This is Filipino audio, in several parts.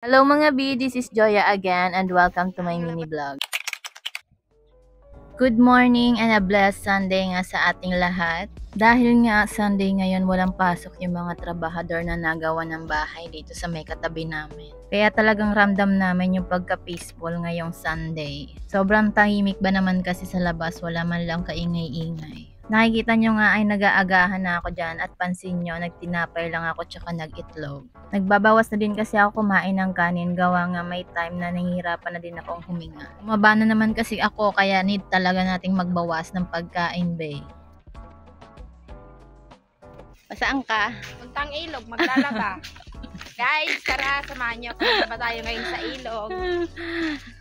Hello mga B, this is Joya again and welcome to my mini vlog. Good morning and a blessed Sunday nga sa ating lahat. Dahil nga Sunday ngayon walang pasok yung mga trabahador na nagawa ng bahay dito sa may katabi namin. Kaya talagang ramdam namin yung pagka-peaceful ngayong Sunday. Sobrang tahimik ba naman kasi sa labas, wala man lang kaingay-ingay. Nakikita nyo nga ay nag-aagahan na ako dyan at pansin nyo, nagtinapay lang ako tsaka nag-itlog. Nagbabawas na din kasi ako kumain ng kanin gawa nga may time na nahihirapan na din akong huminga. Umaba na naman kasi ako kaya need talaga nating magbawas ng pagkain, be. Saan ka? Puntang ilog, maglalaba. Guys, tara, samahan niyo. Punta tayo ngayon sa ilog.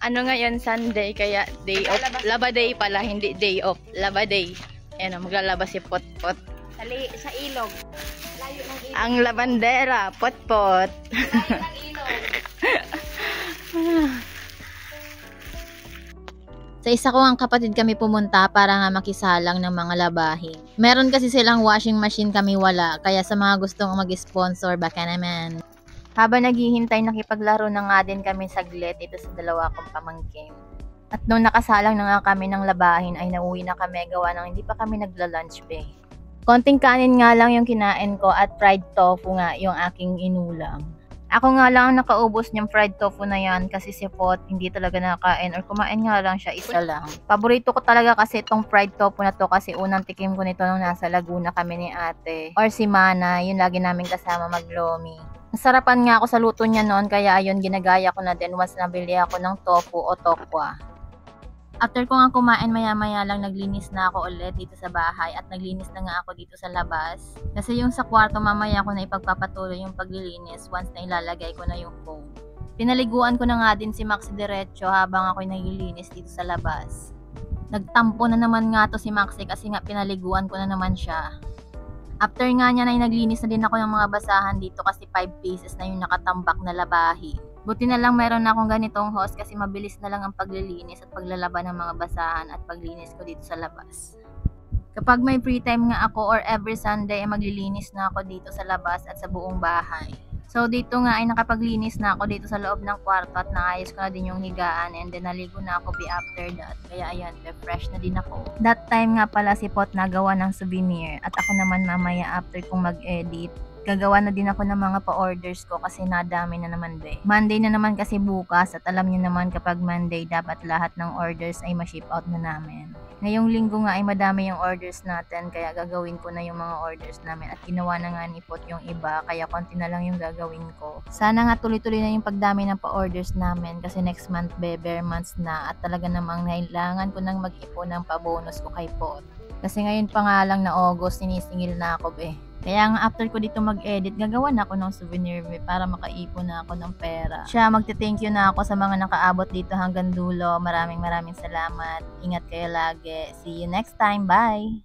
Ano ngayon, Sunday, kaya day off. Laba day pala, hindi day off. Laba day. Ayan, maglalaba si Potpot. Sa ilog. Layo ng ilog. Ang labandera, Potpot. Layo ng ilog. Sa isa ko ang kapatid kami pumunta para nga makisalang ng mga labahin. Meron kasi silang washing machine, kami wala. Kaya sa mga gustong mag-sponsor, baka naman. Habang naghihintay, nakipaglaro na nga din kami saglit dito sa dalawa kong pamangkin. At nung nakasalang na nga kami ng labahin ay nauwi na kami gawa nang hindi pa kami nagla-lunch be. Konting kanin nga lang yung kinain ko at fried tofu nga yung aking inulam. Ako nga lang ang nakaubos niyang fried tofu na yan kasi si Pot hindi talaga nakakain or kumain nga lang siya isa lang. Paborito ko talaga kasi itong fried tofu na to kasi unang tikim ko nito nung nasa Laguna kami ni ate. Or si Mana, yun lagi namin kasama maglomi. Nasarapan nga ako sa luto niya noon kaya ayun ginagaya ko na din once nabili ako ng tofu o tokwa. After ko nga kumain, maya-maya lang naglinis na ako ulit dito sa bahay at naglinis na nga ako dito sa labas. Kasi yung sa kwarto mamaya ko na ipagpapatuloy yung paglilinis once na ilalagay ko na yung phone. Pinaliguan ko na nga din si Maxi diretso habang ako'y naglilinis dito sa labas. Nagtampo na naman nga to si Maxi kasi nga pinaliguan ko na naman siya. After nga niya na naglinis na din ako ng mga basahan dito kasi 5 pieces na yung nakatambak na labahin. Buti na lang meron na akong ganitong hose kasi mabilis na lang ang paglilinis at paglalaba ng mga basahan at paglinis ko dito sa labas. Kapag may free time nga ako or every Sunday ay maglilinis na ako dito sa labas at sa buong bahay. So dito nga ay nakapaglinis na ako dito sa loob ng kwarto at naayos ko na din yung higaan and then naligo na ako after that. Kaya ayan, refresh na din ako. That time nga pala si Pot nagawa ng souvenir at ako naman mamaya after kong mag-edit. Gagawa na din ako ng mga pa-orders ko kasi nadami na naman be. Monday na naman kasi bukas at alam niyo naman kapag Monday dapat lahat ng orders ay ma-ship out na namin. Ngayong linggo nga ay madami yung orders natin kaya gagawin ko na yung mga orders namin at ginawa na nga ni Pot yung iba kaya konti na lang yung gagawin ko. Sana nga tuloy-tuloy na yung pagdami ng pa-orders namin kasi next month be, bare months na at talaga namang kailangan ko nang mag-ipon ng pa-bonus ko kay Pot. Kasi ngayon pa nga lang na August, sinisingil na ako be. Kaya nga after ko dito mag-edit, gagawa na ako ng souvenir para makaipon na ako ng pera. Siya, magte-thank you na ako sa mga nakaabot dito hanggang dulo. Maraming salamat. Ingat kayo lagi. See you next time. Bye!